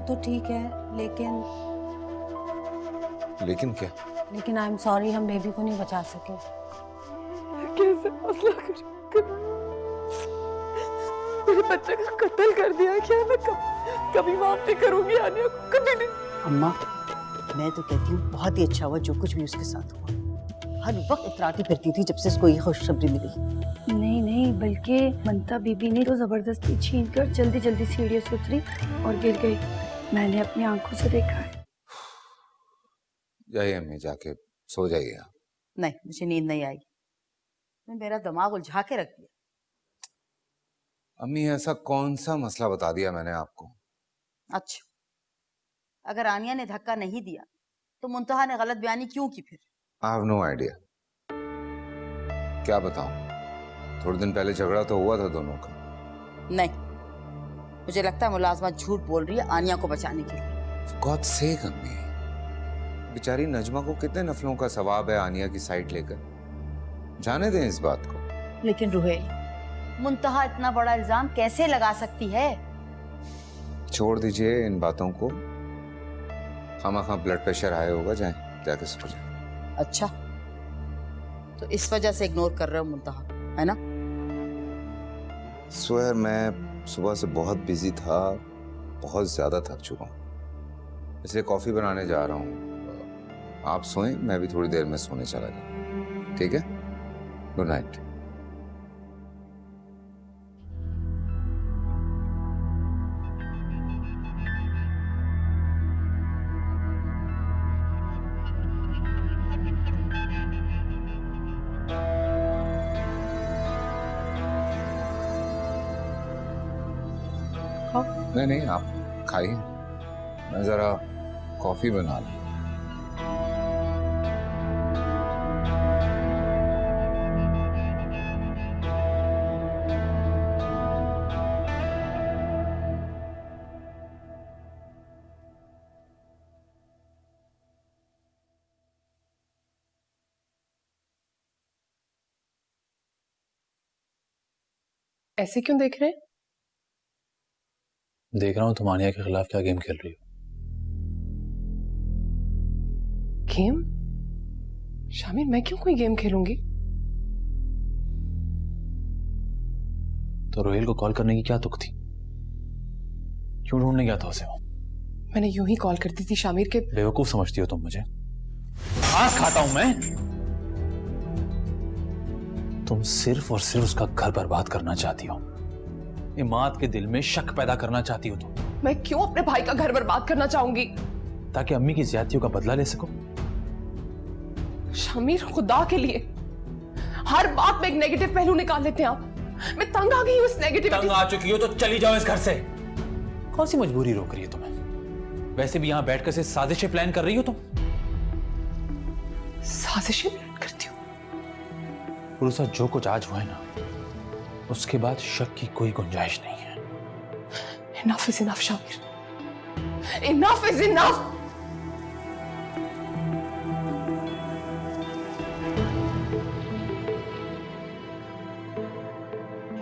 तो ठीक है, लेकिन क्या? लेकिन आई एम सॉरी, हम बेबी को नहीं बचा सके। कैसे फैसला कर मेरे बच्चे का कत्ल कर दिया क्या? मैं कभी माफ नहीं करूंगी आनिया को, कभी नहीं। अम्मा, मैं तो कहती हूँ बहुत ही अच्छा हुआ जो कुछ भी उसके साथ हुआ। हर वक्त इतराती फिरती थी जब से इसको ये खुशखबरी मिली। नहीं नहीं, बल्कि ममता बीबी ने तो जबरदस्ती छीन कर जल्दी जल्दी सीढ़ियों से उतरी और गिर गई। मैंने अपनी आंखों से देखा है। जाइए अम्मी, जाके सो जाइए आप। नहीं, मुझे नींद नहीं आई। तुमने मेरा दिमाग उलझा के रख दिया। अम्मी, ऐसा कौन सा मसला बता दिया मैंने आपको? अच्छा, अगर आनिया ने धक्का नहीं दिया तो मुंतहा ने गलत बयानी क्यों की फिर? I have no idea. क्या बताऊं? थोड़े दिन पहले झगड़ा तो हुआ था दोनों का। नहीं, मुझे लगता है मुलाजमा झूठ बोल रही है आनिया को बचाने के लिए। गॉड सेक अम्मी, बेचारी नजमा को कितने नफलों का सवाब है आनिया की साइड लेकर। जाने दें इस बात को। लेकिन रुहेल, मुंतहा इतना बड़ा इल्जाम कैसे लगा सकती है? छोड़ दीजिए इन बातों को। खामा ब्लड प्रेशर हाई होगा, जाके सो जाए। अच्छा, तो इस वजह से इग्नोर कर रहे हो मुंतहा, है ना? स्वेयर, मैं सुबह से बहुत बिजी था, बहुत ज्यादा थक चुका हूँ, इसलिए कॉफी बनाने जा रहा हूँ। आप सोएं, मैं भी थोड़ी देर में सोने चला जाऊँ, ठीक है? Good night. नहीं, आप खाइए, मैं जरा कॉफी बना लूं। ऐसे क्यों देख रहे हैं? देख रहा हूं तुम आनिया के खिलाफ क्या गेम खेल रही हो। गेम? शामिर, मैं क्यों कोई गेम खेलूंगी? तो रोहिल को कॉल करने की क्या तुक थी? क्यों ढूंढने गया था उसे वो? मैंने यूं ही कॉल करती थी शामिर के। बेवकूफ समझती हो तुम मुझे? घास खाता हूं मैं? तुम सिर्फ और सिर्फ उसका घर बर्बाद करना चाहती हो। इमाद के दिल में शक पैदा करना चाहती हो तुम। मैं क्यों अपने भाई का घर बर्बाद करना चाहूंगी? ताकि अम्मी की ज्यादतियों का बदला ले सको। शामिर, खुदा के लिए हर बात में एक नेगेटिव पहलू निकाल लेते हैं आप। मैं तंग आ गई हूँ इस नेगेटिविटी। तंग आ चुकी हो तो चली जाओ इस घर से। कौन सी मजबूरी रोक रही है तुम्हें? वैसे भी यहां बैठकर से साजिशें प्लान कर रही हो तुम। साजिशें प्लान करती हूँ? पुरुषा, जो कुछ आज हुआ है ना, उसके बाद शक की कोई गुंजाइश नहीं है। Enough is enough, Shamir. Enough is enough।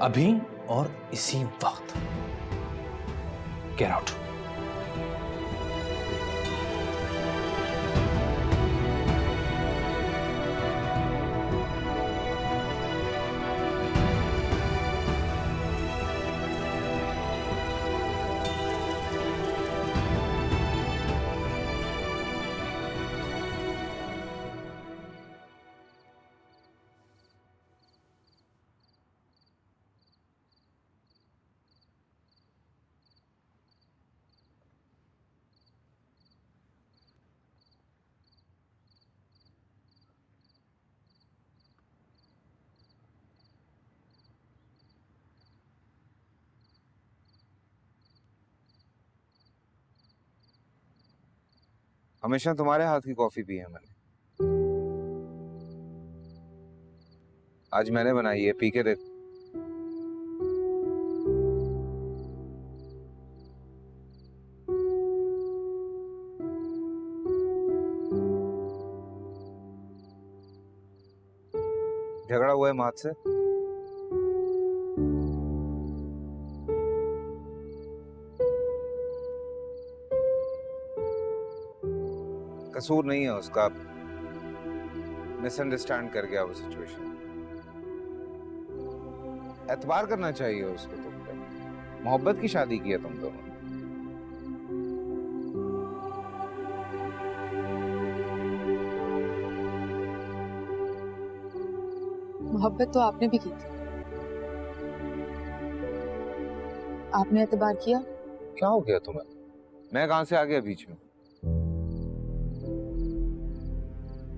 अभी और इसी वक्त गेट आउट। हमेशा तुम्हारे हाथ की कॉफी पी है मैंने, आज मैंने बनाई है, पी के देख। झगड़ा हुआ है मात से? कसूर नहीं है उसका, मिसअंडरस्टैंड कर गया वो सिचुएशन। एतबार करना चाहिए उसको तुम पे, मोहब्बत की शादी की है तुम दोनों। मोहब्बत तो आपने भी की थी, आपने एतबार किया। क्या हो गया तुम्हें? मैं कहां से आ गया बीच में?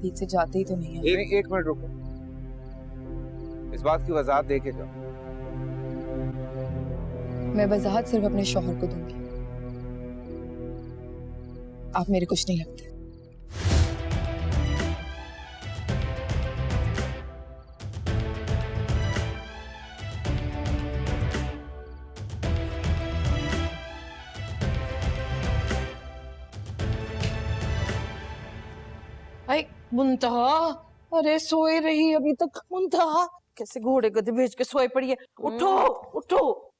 बीच से जाते ही तो नहीं है। एक मिनट रुको, इस बात की वजाहत दे के जाओ। मैं वजाहत सिर्फ अपने शौहर को दूंगी, आप मेरे कुछ नहीं लगते। भाई मुंतहा, अरे सोए रही अभी तक। मुंतहा कैसे घोड़े गधे भेज के सोए पड़ी है। उठो उठो,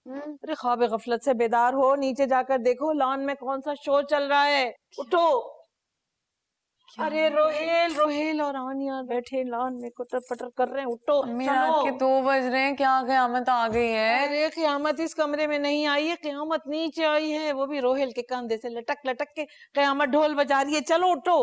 अरे ख्वाब गफलत से बेदार हो, नीचे जाकर देखो लॉन में कौन सा शो चल रहा है। उठो। अरे रोहेल रोहेल और आनिया बैठे लॉन में कुटर पटर कर रहे हैं। उठो रात के 2 बज रहे हैं, क्या क़यामत आ गई है? अरे क़यामत इस कमरे में नहीं आई है, क़यामत नीचे आई है, वो भी रोहेल के कंधे से लटक लटक के क़यामत ढोल बजा रही है। चलो उठो,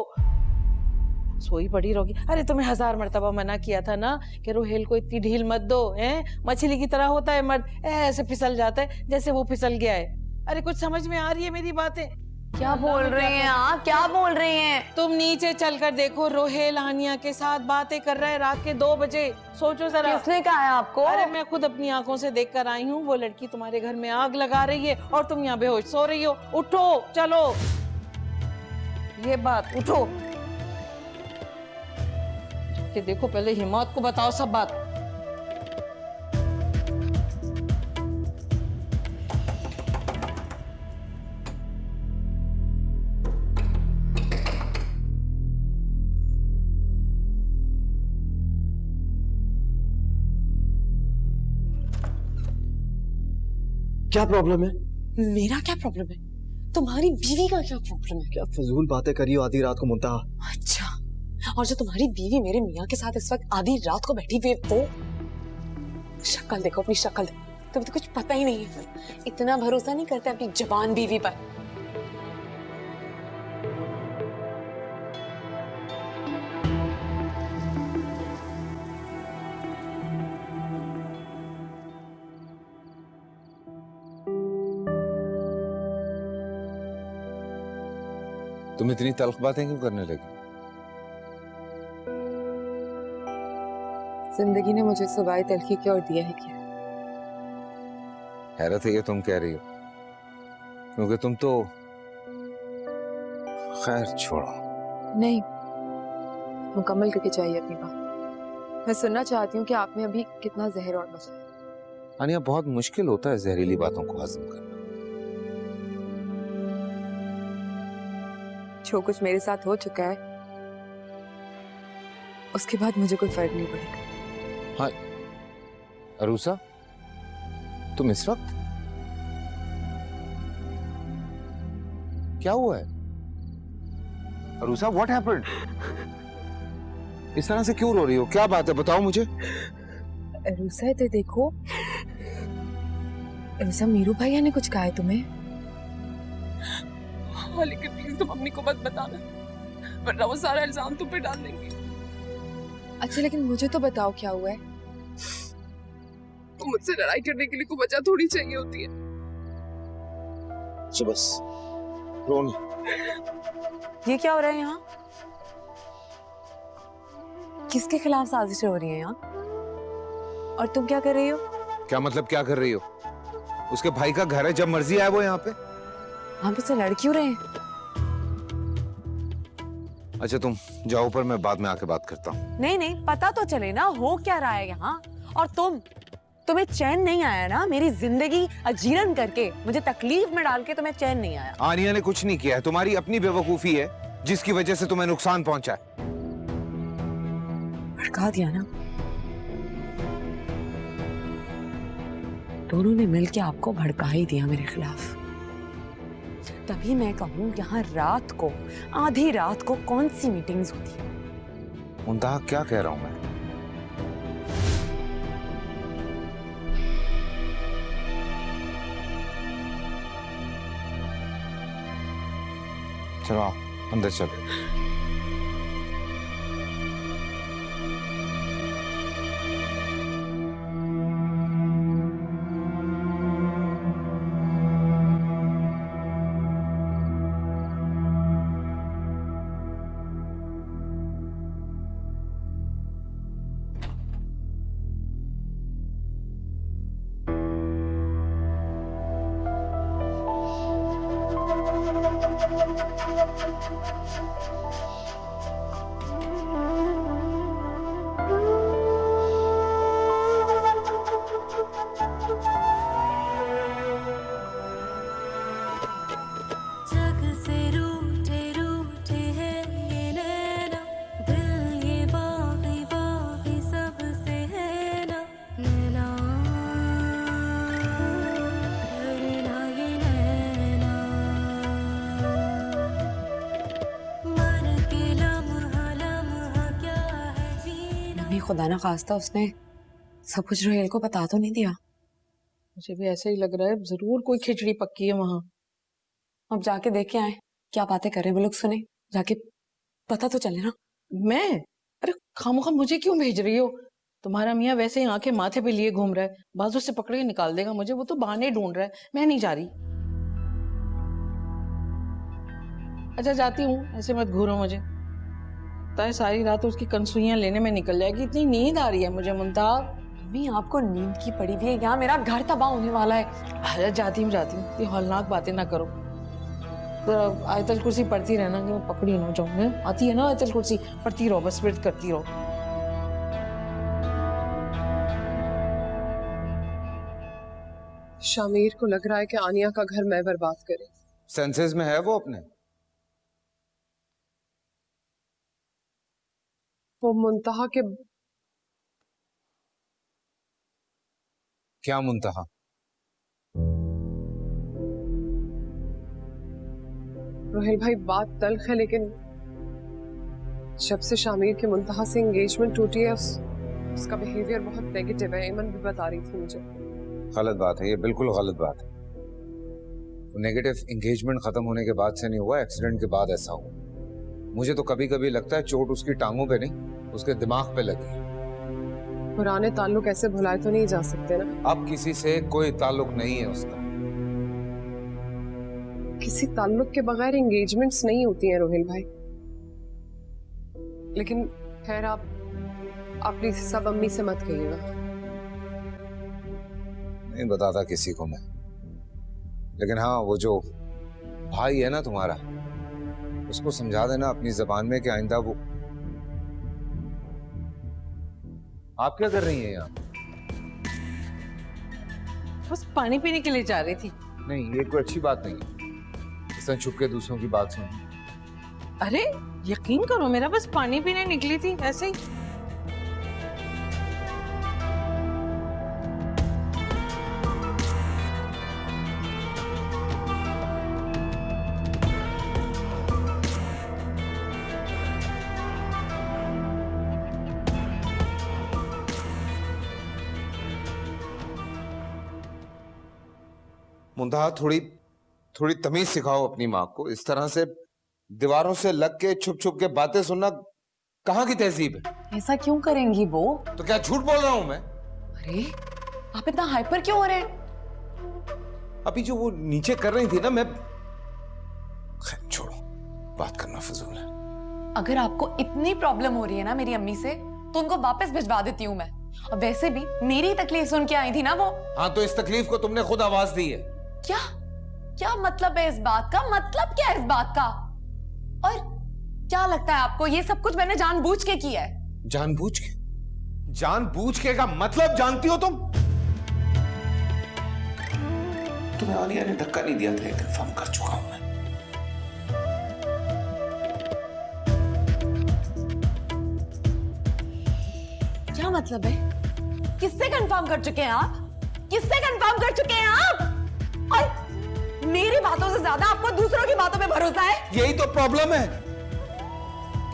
सोई पड़ी रहोगी। अरे तुम्हें 1000 मर्तबा मना किया था ना कि रोहेल को इतनी ढील मत दो, हैं? मछली की तरह होता है मर्द, ऐसे फिसल जाता है जैसे वो फिसल गया है। अरे कुछ समझ में आ रही है मेरी बातें? क्या बोल रही हैं आप? क्या बोल रही हैं? तुम नीचे चलकर देखो, रोहेल आनिया के साथ बातें कर रहा है रात के 2 बजे। सोचो जरा। किसने कहा है आपको? अरे मैं खुद अपनी आंखों से देख कर आई हूँ। वो लड़की तुम्हारे घर में आग लगा रही है और तुम यहाँ बेहोश सो रही हो। उठो चलो, ये बात। उठो कि देखो, पहले हिम्मत को बताओ सब बात। क्या प्रॉब्लम है? मेरा क्या प्रॉब्लम है? तुम्हारी बीवी का क्या प्रॉब्लम है? क्या फजूल बातें करी हो आधी रात को मुंतहा? अच्छा, और जो तुम्हारी बीवी मेरे मियाँ के साथ इस वक्त आधी रात को बैठी हुई, वो शक्ल देखो, अपनी शक्ल। तुम्हें तो कुछ पता ही नहीं है, इतना भरोसा नहीं करते अपनी जबान बीवी पर। तुम इतनी तल्ख बातें क्यों करने लगी? जिंदगी ने मुझे सिवाय तलखी की और दिया है क्या? हैरत है ये तुम कह रही हो, क्योंकि तुम तो, खैर छोड़ो। नहीं, मुकम्मल करके चाहिए अपनी बात। मैं सुनना चाहती हूँ कि आप में अभी कितना जहर और बचा है। आनिया, बहुत मुश्किल होता है जहरीली बातों को हजम करना। जो कुछ मेरे साथ हो चुका है, उसके बाद मुझे कोई फर्क नहीं पड़ेगा। हाँ अरूसा, तुम इस वक्त? क्या हुआ है अरूसा? What happened? इस तरह से क्यों रो रही हो? क्या बात है, बताओ मुझे। अरूसा, इधर देखो। अरूसा, मीरू भैया ने कुछ कहा है तुम्हें? हाँ, लेकिन प्लीज तुम मम्मी को मत बताना, वरना वो सारा इल्जाम तुम पे डाल देंगी। अच्छा, लेकिन मुझे तो बताओ क्या हुआ है। तो मुझसे लड़ाई करने के लिए कोई वजह थोड़ी चाहिए होती है। तो बस रो नहीं। ये क्या हो रहा है यहाँ? किसके खिलाफ साजिशें हो रही हैं यहाँ? और तुम क्या कर रही हो? क्या मतलब क्या कर रही हो? उसके भाई का घर है, जब मर्जी आए वो यहाँ पे। हम इससे लड़ क्यों रहे हैं? अच्छा तुम जाओ ऊपर, मैं बाद में आके बात करता हूँ। नहीं नहीं, पता तो चले ना हो क्या रहा है यहाँ। और तुम्हें चैन नहीं आया ना? मेरी जिंदगी अजीरन करके, मुझे तकलीफ में डाल के तुम्हें चैन नहीं आया। आनिया ने कुछ नहीं किया है, तुम्हारी अपनी बेवकूफी है जिसकी वजह से तुम्हें नुकसान पहुंचा है। भड़का दिया ना? दोनों ने मिलके आपको भड़का ही दिया मेरे खिलाफ। तभी मैं कहूँ यहाँ रात को, आधी रात को कौन सी मीटिंग्स होती है? मुंतहा क्या कह रहा हूं मैं? चलो आओ अंदर चलो। खुदा ना खास्ता उसने सब कुछ रोहेल को बता तो नहीं दिया? मुझे भी ऐसा ही लग रहा है, जरूर कोई खिचड़ी पक्की है वहां। अब जाके देख के आए क्या बातें कर रहे हैं वो लोग, सुने जाके पता तो चले ना। मैं? अरे खामोखा मुझे क्यों भेज रही हो? तुम्हारा मियाँ वैसे ही आंखें माथे पे लिए घूम रहा है, बाजू से पकड़ के निकाल देगा मुझे। वो तो बहाने ढूंढ रहा है, मैं नहीं जा रही। अच्छा जाती हूँ, ऐसे मत घूरो मुझे। ताकि सारी रात उसकी कंसुइयां लेने में निकल जाएगी। इतनी नींद आ रही है मुझे मुंतहा। मम्मी आपको नींद की पड़ी हुई है, यहाँ मेरा घर तबाह होने वाला है। अरे जाती हूँ ये हौलनाक बातें ना करो। तो आयतल कुर्सी पढ़ती रहना कि मैं पकड़ी ना जाऊँ। आती है ना आयतल कुर्सी, पढ़ती रहो, बस विर्द करती रहो। शामिर को लग रहा है कि आनिया का घर मैं बर्बाद करें। सेंसेस में है वो अपने? वो मुंतहा के क्या मुंतहा? रोहेल भाई बात तल्ख है, लेकिन जब से शामिर के मुंतहा से एंगेजमेंट टूटी है उसका बिहेवियर बहुत नेगेटिव है। ईमन भी बता रही थी मुझे। गलत बात है ये, बिल्कुल गलत बात है। नेगेटिव एंगेजमेंट खत्म होने के बाद से नहीं हुआ, एक्सीडेंट के बाद ऐसा हुआ। मुझे तो कभी कभी लगता है चोट उसकी टांगों पे नहीं, उसके दिमाग पे लगी। पुराने ताल्लुक ऐसे भुलाए तो नहीं जा सकते ना। अब किसी से कोई ताल्लुक नहीं है उसका। किसी ताल्लुक के बगैर एंगेजमेंट्स नहीं होती हैं रोहिल भाई। लेकिन खैर आप प्लीज सब अम्मी से मत कहिएगा। नहीं बताता किसी को मैं, लेकिन हाँ वो जो भाई है ना तुम्हारा, उसको समझा देना अपनी जबान में कि आइंदा वो। आप क्या कर रही हैं यहाँ? बस पानी पीने के लिए जा रही थी। नहीं ये कोई अच्छी बात नहीं है, इस तरह छुप के दूसरों की बात सुन। अरे यकीन करो मेरा, बस पानी पीने निकली थी ऐसे ही। मुंतहा थोड़ी तमीज सिखाओ अपनी माँ को। इस तरह से दीवारों से लग के छुप छुप के बातें सुनना कहाँ की तहजीब है? ऐसा क्यों करेंगी वो? तो क्या झूठ बोल रहा हूं मैं? अरे आप इतना हाइपर क्यों हो रहे हैं? अभी जो वो नीचे कर रही थी ना, मैं छोड़ो, बात करना फजूल है। अगर आपको इतनी प्रॉब्लम हो रही है ना मेरी अम्मी से, तो उनको वापस भिजवा देती हूँ मैं। और वैसे भी मेरी तकलीफ सुन के आई थी ना वो। हाँ तो इस तकलीफ को तुमने खुद आवाज दी है। क्या मतलब है इस बात का? मतलब क्या है इस बात का? और क्या लगता है आपको ये सब कुछ मैंने जानबूझ के किया है? जानबूझ के? जानबूझ के का मतलब जानती हो तुम? तुम्हें आलिया ने धक्का नहीं दिया था, ये कंफर्म कर चुका हूं मैं। क्या मतलब है? किससे कंफर्म कर चुके हैं आप? किससे कंफर्म कर चुके हैं आप? और मेरी बातों से ज्यादा आपको दूसरों की बातों पे भरोसा है। यही तो प्रॉब्लम है,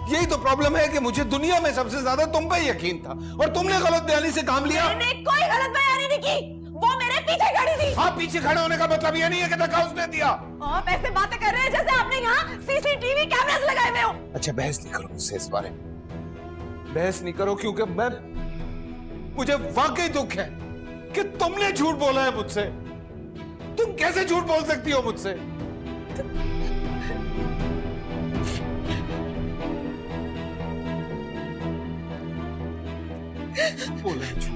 यही तो प्रॉब्लम है कि मुझे दुनिया में सबसे ज्यादा तुम पे यकीन था और तुमने गलत बयानी से काम लिया। मैंने कोई गलत बयानी नहीं की, वो मेरे पीछे खड़ी थी। हाँ, पीछे खड़े होने का मतलब ये नहीं है कि धक्का उसने दिया। आप ऐसे बातें कर रहे हैं जैसे आपने यहाँ सीसीटीवी कैमरास लगाए हुए हो। अच्छा, बहस नहीं करो मुझसे इस बारे में, बहस नहीं करो, क्योंकि मुझे वाकई दुख है कि तुमने झूठ बोला है मुझसे। तुम कैसे झूठ बोल सकती हो मुझसे? बोला है झूठ।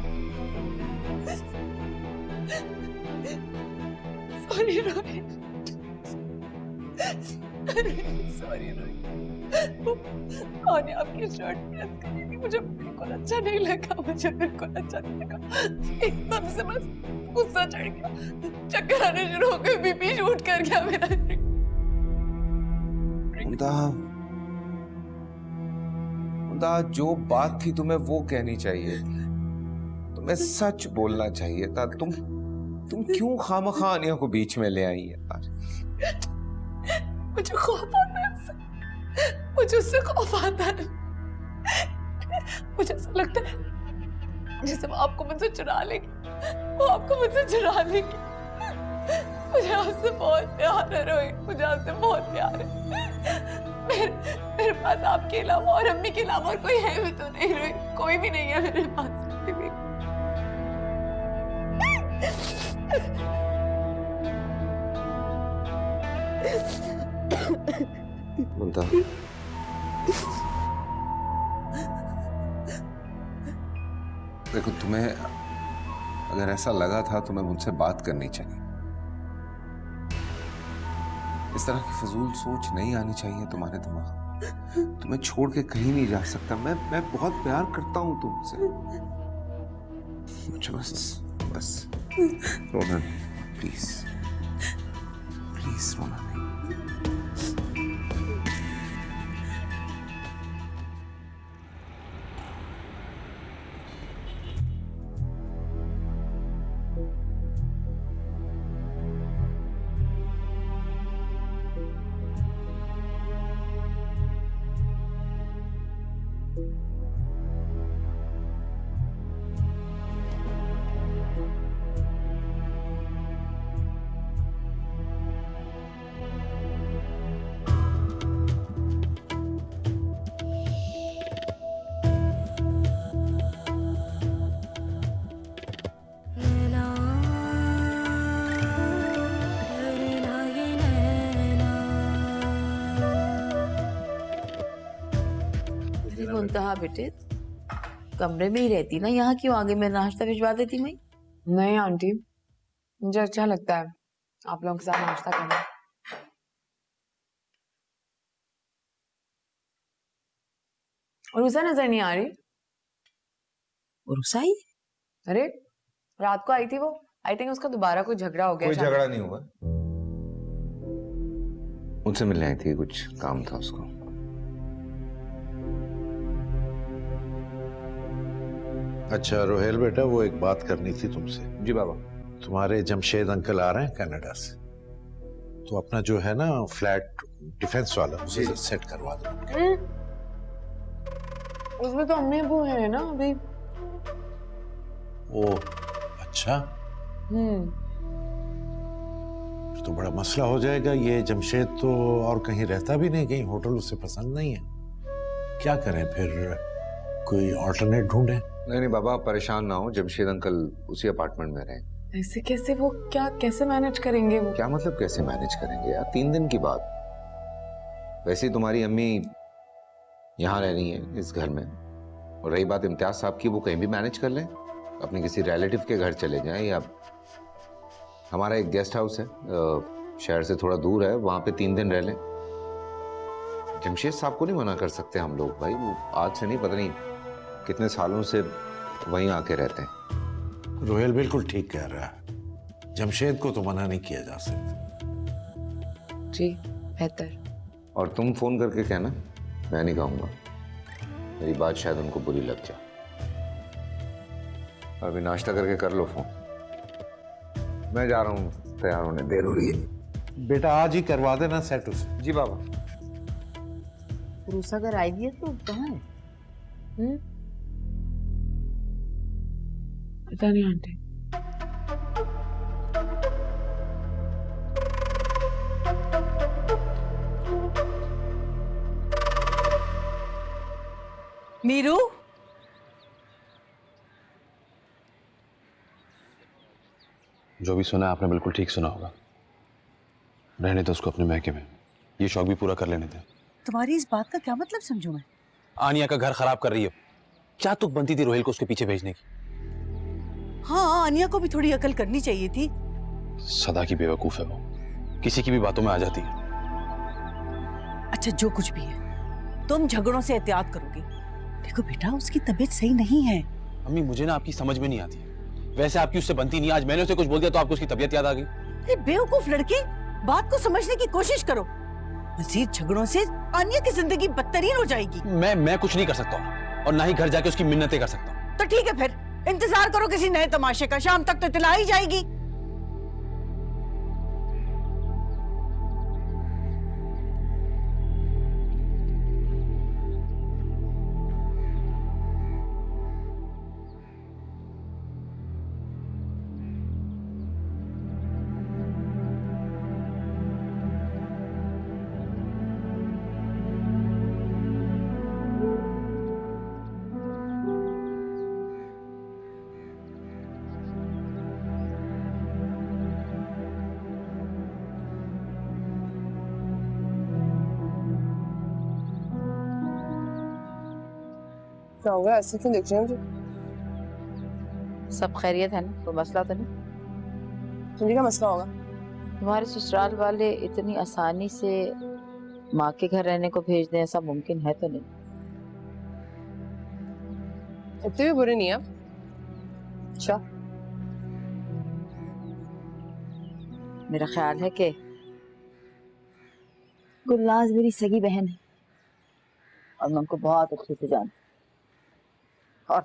Sorry Rohit, sorry Rohit. मैंने आपकी शर्ट प्रेस करी थी, मुझे बिल्कुल अच्छा नहीं लगा, मुझे बिल्कुल अच्छा नहीं लगा। एकदम से बस गुस्सा चढ़ गया, चक्कर आने शुरू हो गए, बीपी शूट कर गया मेरा। मुंदा, जो बात थी तुम्हें वो कहनी चाहिए थी, तुम्हें सच बोलना चाहिए था। तुम क्यों खामखा आनिया को बीच में ले आई है यार? मुझे खौफ आता है उससे, मुझे उससे खौफ आता है। मुझे ऐसा लगता है जैसे वो आपको मुझसे चुरा लेगी, वो आपको मुझसे चुरा लेगी। मुझे आपसे बहुत प्यार है रोहित, मुझे आपसे बहुत प्यार है। मेरे पास आपके अलावा और अम्मी के अलावा और कोई है भी तो नहीं रोहित, कोई भी नहीं है मेरे पास। मुंदा, देखो, तुम्हें अगर ऐसा लगा था तुम्हें मुझसे बात करनी चाहिए। इस तरह की फजूल सोच नहीं आनी चाहिए तुम्हारे दिमाग। तुम्हें छोड़ के कहीं नहीं जा सकता। मैं बहुत प्यार करता हूं तुमसे। मुझे बस रोना नहीं, प्लीज प्लीज रोना नहीं। मुंतहा बेटे कमरे में ही रहती ना, यहाँ क्यों आगे? मैं नाश्ता भिजवा देती। मैं नहीं आंटी, मुझे अच्छा लगता है आप लोगों के साथ नाश्ता करना। रुसा नजर नहीं आ रही? रुसा ही? अरे रात को आई थी वो, आई थिंक उसका दोबारा कोई झगड़ा हो गया। कोई झगड़ा नहीं हुआ, मुझसे मिलने आई थी, कुछ काम था उसको। अच्छा रोहेल बेटा, वो एक बात करनी थी तुमसे। जी बाबा। तुम्हारे जमशेद अंकल आ रहे हैं कनाडा से, तो अपना जो है ना फ्लैट डिफेंस वाला, उसे सेट करवा दो। उसमें तो अम्मी अबू है ना अभी। ओ अच्छा, तो बड़ा मसला हो जाएगा। ये जमशेद तो और कहीं रहता भी नहीं, कहीं होटल उसे पसंद नहीं है। क्या करें फिर, कोई ऑल्टरनेट ढूंढें? नहीं बाबा, परेशान ना हो, जमशेद अंकल उसी अपार्टमेंट में रहें। ऐसे कैसे? वो क्या कैसे मैनेज करेंगे वो? क्या मतलब कैसे मैनेज करेंगे यार, 3 दिन की बात। वैसे ही तुम्हारी अम्मी यहाँ रह रही है इस घर में, और रही बात इम्तियाज साहब की, वो कहीं भी मैनेज कर लें, अपने किसी रिलेटिव के घर चले जाएं, या हमारा एक गेस्ट हाउस है शहर से थोड़ा दूर है, वहां पे 3 दिन रह लें। जमशेद साहब को नहीं मना कर सकते हम लोग भाई, वो आज से नहीं, पता नहीं कितने सालों से वहीं आके रहते हैं। रोहेल बिल्कुल ठीक कह रहा है, जमशेद को तो मना नहीं किया जा सकता। जी बेहतर। और तुम फोन करके कहना, मैं नहीं कहूंगा, मेरी बात शायद उनको बुरी लग जाए। अभी नाश्ता करके कर लो फोन, मैं जा रहा हूँ, तैयार होने देर हो रही है। बेटा आज ही करवा देना सेट उसे। जी बाबा। रूसा अगर आई है तो कहाँ है? पता नहीं आंटी। मीरू, जो भी सुना आपने बिल्कुल ठीक सुना होगा। रहने दो उसको अपने महके में, ये शौक भी पूरा कर लेने दे। तुम्हारी इस बात का क्या मतलब समझूं मैं? आनिया का घर खराब कर रही है। क्या तुक बनती थी रोहिल को उसके पीछे भेजने की? हाँ, आनिया को भी थोड़ी अकल करनी चाहिए थी। सदा की बेवकूफ है वो, किसी की भी बातों में आ जाती है। अच्छा जो कुछ भी है, तुम झगड़ों से एहतियात करोगे। देखो बेटा, उसकी तबीयत सही नहीं है। अम्मी मुझे ना आपकी समझ में नहीं आती। वैसे आपकी उससे बनती नहीं, आज मैंने उसे कुछ बोल दिया तो आपको उसकी तबीयत याद आ गई। अरे बेवकूफ लड़के, बात को समझने की कोशिश करो। मजीद झगड़ों से आनिया की जिंदगी बदतरीन हो जाएगी। मैं कुछ नहीं कर सकता और ना ही घर जाके उसकी मिन्नतें कर सकता हूँ। तो ठीक है, फिर इंतजार करो किसी नए तमाशे का। शाम तक तो इत्तला ही जाएगी। क्या होगा, ऐसे क्यों देख रहे हैं मुझे? सब खैरियत है ना? कोई मसला तो नहीं? मुझे क्या मसला होगा? तुम्हारे ससुराल वाले इतनी आसानी से माँ के घर रहने को भेज दें, ऐसा मुमकिन है तो नहीं? इतने भी बुरे नहीं है। अच्छा, मेरा ख्याल है कि गुलनाज मेरी सगी बहन है और मैं उनको बहुत अच्छे से जानती हूँ। और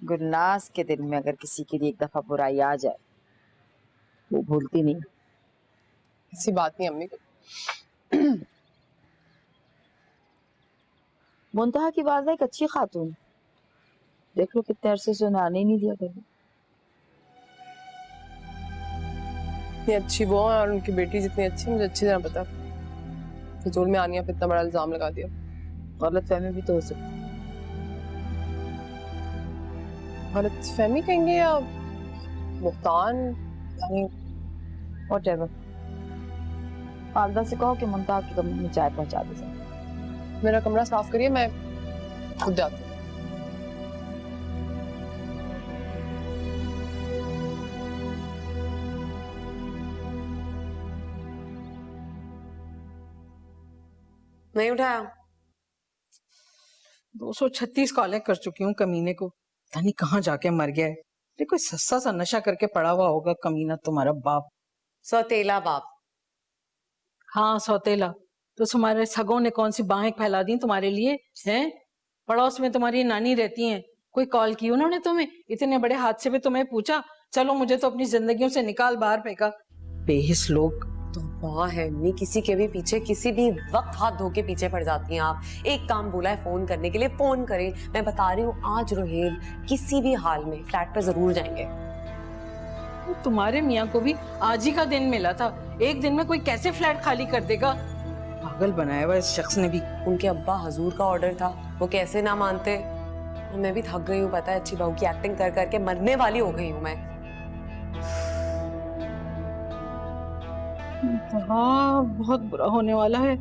गुलनाज के दिल में अगर किसी के लिए एक दफा बुराई आ जाए वो भूलती नहीं। ऐसी बात नहीं अम्मी। मुंतहा की वालदा एक अच्छी खातून, देख लो कितने अरसे से उन्हें आने ही नहीं दिया कभी। इतनी अच्छी वो है और उनकी बेटी जितनी अच्छी, मुझे अच्छी तरह पता। फिजूल में आनिया पे इतना बड़ा इल्जाम लगा दिया। गलत फहमी भी तो हो सकती। गलत फहमी कहेंगे या मुख्तान, यानी व्हाटएवर। वालदा से कहो कि मुंतहा के कमरे में चाय पहुंचा दे सके। मेरा कमरा साफ करिए, मैं खुद जाती हूँ। नहीं उठाया। 236 कॉलें कर चुकी हूँ कमीने को, पता नहीं कहाँ जाके मर गया है। ये कोई सस्ता सा नशा करके पड़ा हुआ होगा कमीना तुम्हारा बाप। सौतेला बाप। हाँ सौतेला। तो तुम्हारे सगों ने कौन सी बाहें फैला दी तुम्हारे लिए हैं? पड़ोस में तुम्हारी नानी रहती हैं, कोई कॉल की उन्होंने तुम्हें? इतने बड़े हादसे पे तुम्हें पूछा? चलो मुझे तो अपनी जिंदगियों से निकाल बाहर फेंका। बेहिस लोग। तो वाह है अम्मी, किसी के भी पीछे किसी भी वक्त हाथ धो के पीछे पड़ जाती हैं आप। एक काम बोला है फोन करने के लिए, फोन करें। मैं बता रही हूँ आज रोहेल किसी भी हाल में फ्लैट पर जरूर जाएंगे। तुम्हारे मियाँ को भी आज ही का दिन मिला था, एक दिन में कोई कैसे फ्लैट खाली कर देगा? पागल बनाया हुआ इस शख्स ने भी। उनके अब्बा हजूर का ऑर्डर था, वो कैसे ना मानते। मैं भी थक गई हूँ, पता है, अच्छी बहू की एक्टिंग कर करके मरने वाली हो गई हूँ मैं। हाँ बहुत बुरा होने वाला है।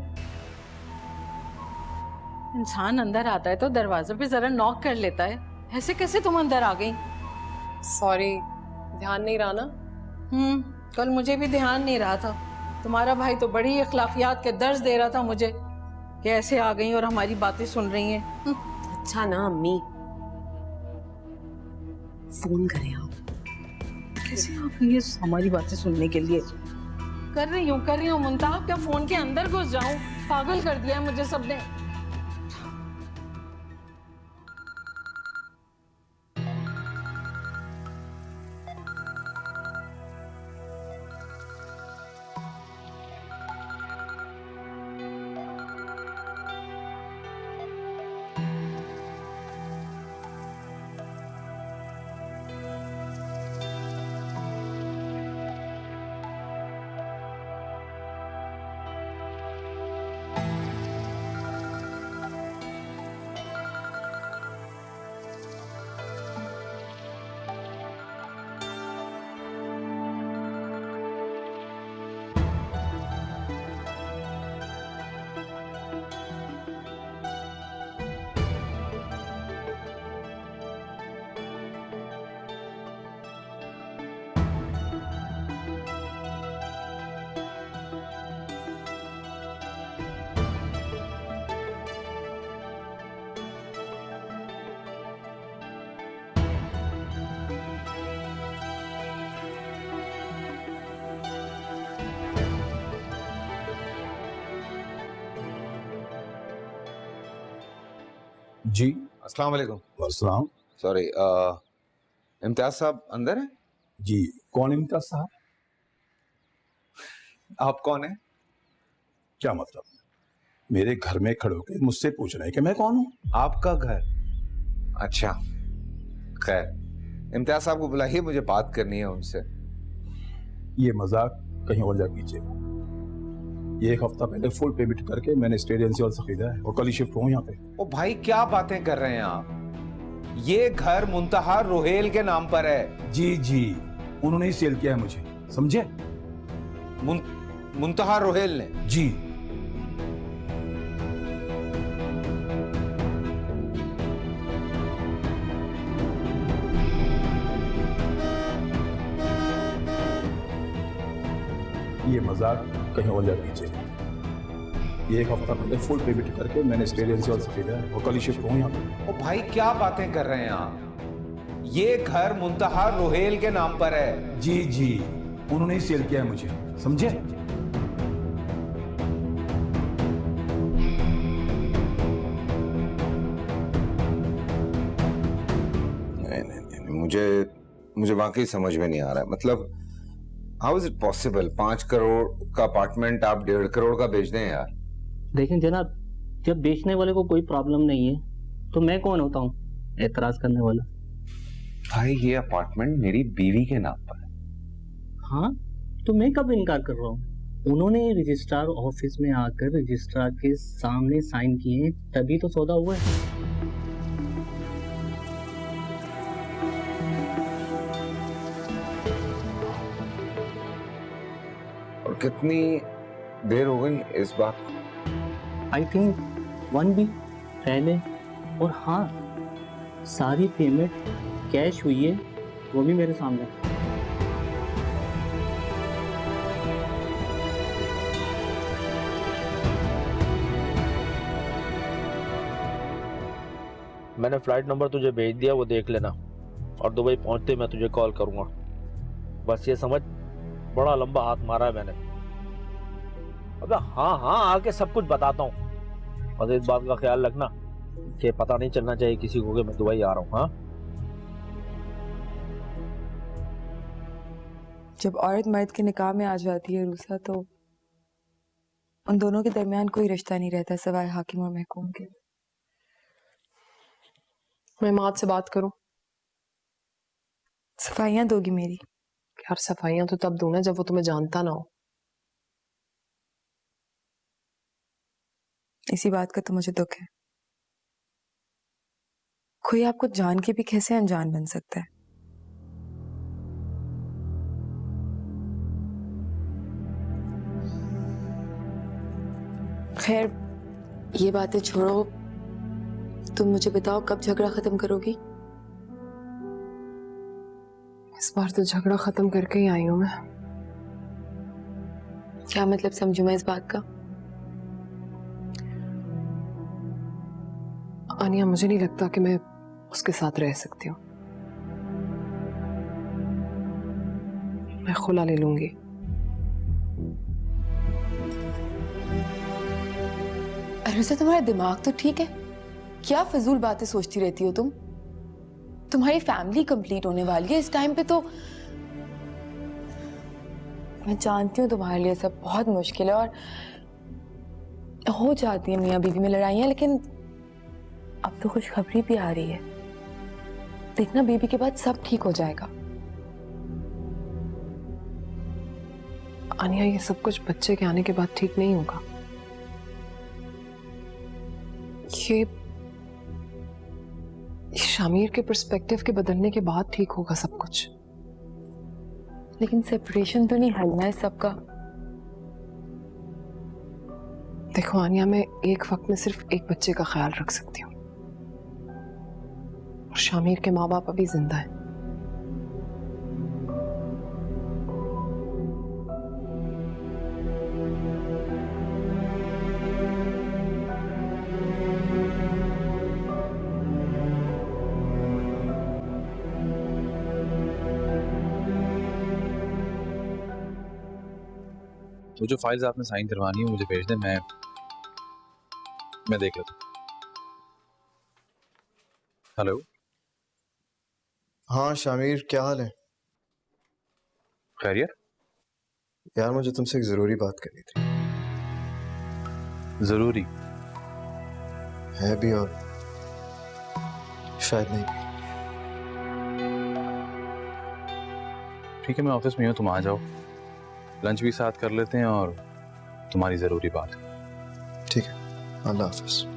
इंसान अंदर आता है तो दरवाजे पे जरा नॉक कर लेता है, ऐसे कैसे तुम अंदर आ गई? सॉरी, ध्यान नहीं रहा ना। कल मुझे भी ध्यान नहीं रहा था। तुम्हारा भाई तो बड़ी अखलाकियात के दर्ज दे रहा था मुझे कि ऐसे आ गई और हमारी बातें सुन रही हैं। अच्छा ना अम्मी, फोन करें आप। कैसे आप ये हमारी बातें सुनने के लिए? कर रही हूँ मुंतहा, क्या फोन के अंदर घुस जाऊं? पागल कर दिया है मुझे सबने। जी अस्सलाम वालेकुम। अस्सलाम। सॉरी, इम्तियाज साहब अंदर हैं? जी कौन इम्तियाज साहब? आप कौन हैं? क्या मतलब? मेरे घर में खड़े होकर मुझसे पूछ रहे हैं कि मैं कौन हूँ? आपका घर? अच्छा, खैर, इम्तियाज साहब को बुलाइए, मुझे बात करनी है उनसे। ये मजाक कहीं और जा कीजिएगा। ये एक हफ्ता पहले फुल पेमेंट करके मैंने स्टेट एजेंसी से खरीदा है और कल ही शिफ्ट हूँ यहाँ पे। ओ भाई, क्या बातें कर रहे हैं आप? ये घर मुंतहा रोहेल के नाम पर है। जी जी, उन्होंने ही सेल किया है मुझे, समझे? मुंतहा रोहेल ने? जी। ये मजाक कहीं और जा कीजिएगा। ये एक हफ्ता पहले फुल पेमेंट करके मैंने स्टेट एजेंसी से खरीदा है और कल ही शिफ्ट हूँ यहाँ पे। ओ भाई, क्या बातें कर रहे हैं आप? ये घर मुंतहा रोहेल के नाम पर है। जी जी, उन्होंने ही सेल किया है मुझे, समझे? नहीं, मुझे वाकई समझ में नहीं आ रहा है। मतलब how is it possible 5 crore का अपार्टमेंट आप 1.5 करोड़ का बेच दें यार? देखें जनाब, जब बेचने वाले को कोई प्रॉब्लम नहीं है तो मैं कौन होता हूँ एतराज करने वाला? भाई, ये अपार्टमेंट मेरी बीवी के नाम पर है। हाँ, तो मैं कब इनकार कर रहा हूँ? उन्होंने रजिस्ट्रार ऑफिस में आकर रजिस्ट्रार के सामने साइन किए, तभी तो सौदा हुआ है। और कितनी देर हो गई इस बात को? आई थिंक 1 वीक पहले। और हाँ, सारी पेमेंट कैश हुई है, वो भी मेरे सामने। मैंने फ्लाइट नंबर तुझे भेज दिया, वो देख लेना, और दुबई पहुंचते मैं तुझे कॉल करूंगा। बस ये समझ, बड़ा लंबा हाथ मारा है मैंने। अबे हाँ हाँ, आके सब कुछ बताता हूँ, और इस बात का ख्याल रखना कि पता नहीं चलना चाहिए किसी को कि मैं दुबई आ रहा हूँ। हाँ, जब औरत मर्द के निकाह में आ जाती है रूसा, तो उन दोनों के दरमियान कोई रिश्ता नहीं रहता सिवाय हाकिम और महकूम के। मैं माँ से बात करूं? सफाइयां दोगी मेरी? यार, सफाइयां तो तब दूं ना जब वो तुम्हें जानता ना हो। इसी बात का तो मुझे दुख है। कोई आपको जान के भी कैसे अनजान बन सकता है? खैर, ये बातें छोड़ो, तुम मुझे बताओ कब झगड़ा खत्म करोगी? इस बार तो झगड़ा खत्म करके ही आई हूं मैं। क्या मतलब समझू मैं इस बात का? आनिया, मुझे नहीं लगता कि मैं उसके साथ रह सकती हूँ। मैं खुला ले लूंगी। अरुसा, तुम्हारा दिमाग तो ठीक है? क्या फजूल बातें सोचती रहती हो तुम? तुम्हारी फैमिली कंप्लीट होने वाली है इस टाइम पे, तो मैं जानती हूँ तुम्हारे लिए सब बहुत मुश्किल है और हो जाती है मियाँ बीवी में लड़ाइयाँ, लेकिन अब तो खुशखबरी भी आ रही है। देखना, बेबी के बाद सब ठीक हो जाएगा। आनिया, ये सब कुछ बच्चे के आने के बाद ठीक नहीं होगा। ये शामिर के पर्सपेक्टिव के बदलने के बाद ठीक होगा सब कुछ। लेकिन सेपरेशन तो नहीं हल ना है सबका। देखो आनिया, मैं एक वक्त में सिर्फ एक बच्चे का ख्याल रख सकती हूँ, और शामिर के माँ बाप अभी जिंदा हैं। तो जो फाइल्स आपने साइन करवानी है मुझे भेज दें, मैं देख लेता हूँ। हेलो। हाँ शामिर, क्या हाल है? खैरियत? यार मुझे तुमसे एक जरूरी बात करनी थी। जरूरी है भी और शायद नहीं भी। ठीक है, मैं ऑफिस में हूँ, तुम आ जाओ, लंच भी साथ कर लेते हैं और तुम्हारी जरूरी बात। ठीक है, अल्लाह हाफिज।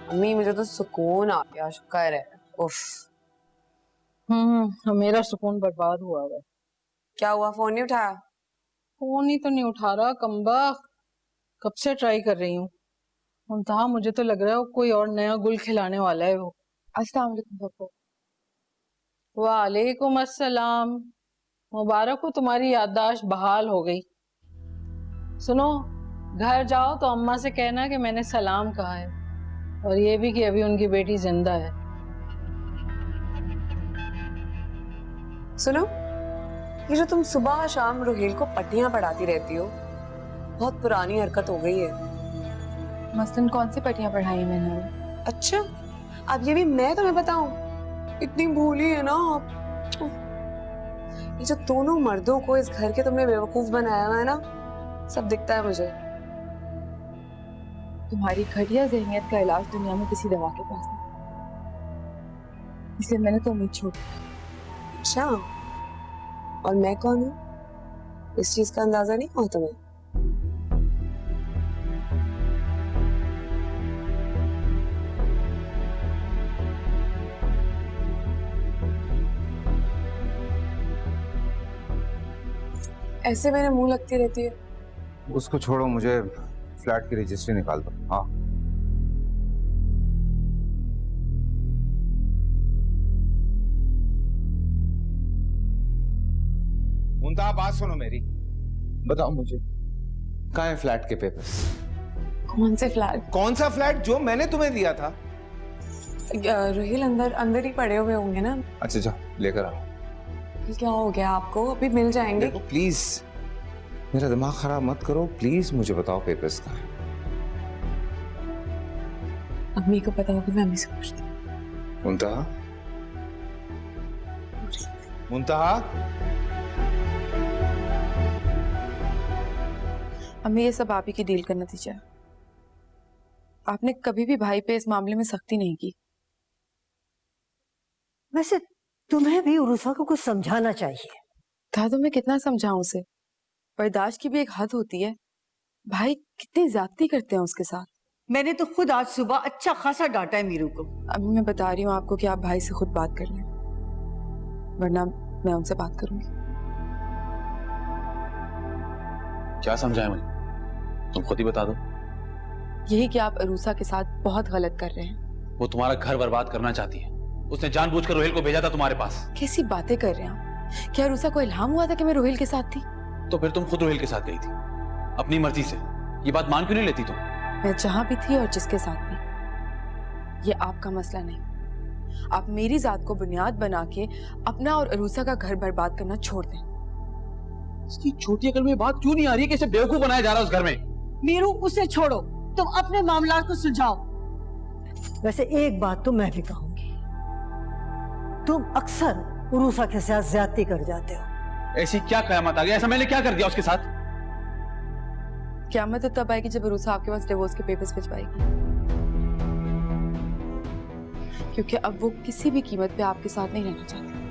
अम्मी मुझे तो सुकून आ गया, शुक्र है। उफ। मेरा सुकून बर्बाद हुआ है। क्या हुआ, फोन नहीं उठाया? फोन ही तो नहीं उठा रहा कम्बख्त, कब से ट्राई कर रही हूँ। मुंतहा मुझे तो लग रहा है कोई और नया गुल खिलाने वाला है वो। अस्सलाम वालेकुम पापा। वालेकुम अस्सलाम। मुबारक हो, तुम्हारी याददाश्त बहाल हो गई। सुनो, घर जाओ तो अम्मा से कहना कि मैंने सलाम कहा है, और ये भी कि अभी उनकी बेटी जिंदा है। सुनो, ये जो तुम सुबह शाम रोहेल को पट्टियां पढ़ाती रहती हो, बहुत पुरानी हरकत हो गई है। मसलन कौन सी पट्टियां पढ़ाई मैंने? अच्छा, अब ये भी मैं तुम्हें बताऊं? इतनी भूली है ना आप। ये जो दोनों मर्दों को इस घर के तुमने बेवकूफ बनाया हुआ है ना, सब दिखता है मुझे। तुम्हारी घटिया ज़हनियत का इलाज दुनिया में किसी दवा के पास नहीं, इसलिए मैंने तो उम्मीद छोड़ दी। अच्छा, और मैं कौन हूँ इस चीज का अंदाजा नहीं हुआ तुम्हें? ऐसे मेरे मुंह लगती रहती है। उसको छोड़ो, मुझे फ्लैट की रजिस्ट्री निकाल दो। हाँ, मुंतहा बात सुनो मेरी, बताओ मुझे कहाँ है फ्लैट के पेपर्स? कौन से फ्लैट? कौन सा फ्लैट जो मैंने तुम्हें दिया था? रोहिल अंदर ही पड़े हुए होंगे ना। अच्छा जा लेकर आओ। क्या हो गया आपको? अभी मिल जाएंगे। देखो प्लीज मेरा दिमाग खराब मत करो, प्लीज मुझे बताओ पेपर्स कहाँ हैं? अम्मी को पता होगा, मैं अम्मी से पूछती हूँ। मुंतहा, मुंतहा। अम्मी, ये सब आप ही की डील का नतीजा है। आपने कभी भी भाई पे इस मामले में सख्ती नहीं की। वैसे तुम्हें भी उरुसा को कुछ समझाना चाहिए था। तो मैं कितना समझाऊं उसे? बर्दाश्त की भी एक हद होती है। भाई कितनी ज्यादती करते हैं उसके साथ। मैंने तो खुद आज सुबह अच्छा खासा डांटा है मीरू को। अभी मैं बता रही हूँ आपको कि आप भाई से खुद बात कर लें, वरना मैं उनसे बात करूंगी। क्या समझाए मुझे? तुम खुद ही बता दो। यही कि आप अरूसा के साथ बहुत गलत कर रहे हैं। वो तुम्हारा घर बर्बाद करना चाहती है। उसने जानबूझकर रोहिल को भेजा था तुम्हारे पास। कैसी बातें कर रहे हैं आप? क्या अरूसा को इल्हाम हुआ था कि मैं रोहिल के साथ थी? तो फिर तुम खुद रोहिल के साथ गई थी अपनी मर्जी से। ये बात मान क्यों नहीं लेती तुम? मैं जहां भी थी और जिसके साथ थी, ये आपका मसला नहीं। आप मेरी जात को बुनियाद बना के अपना और अरूसा का घर बर्बाद करना छोड़ दें। इसकी छोटी अकल में बात क्यों नहीं आ रही है कि इसे बेवकूफ बनाया जा रहा है उस घर में? मीरू, उसे छोड़ो, तुम अपने मामला को सुलझाओ। वैसे एक बात तो मैं भी कहूंगी, तुम अक्सर उरुसा के साथ ज्यादती कर जाते हो। ऐसी क्या कयामत आ गई? ऐसा मैंने क्या कर दिया उसके साथ? क़यामत तो तब आएगी जब अरूसा आपके पास डिवोर्स के पेपर्स भिजवाएगी, क्योंकि अब वो किसी भी कीमत पे आपके साथ नहीं रहना चाहती।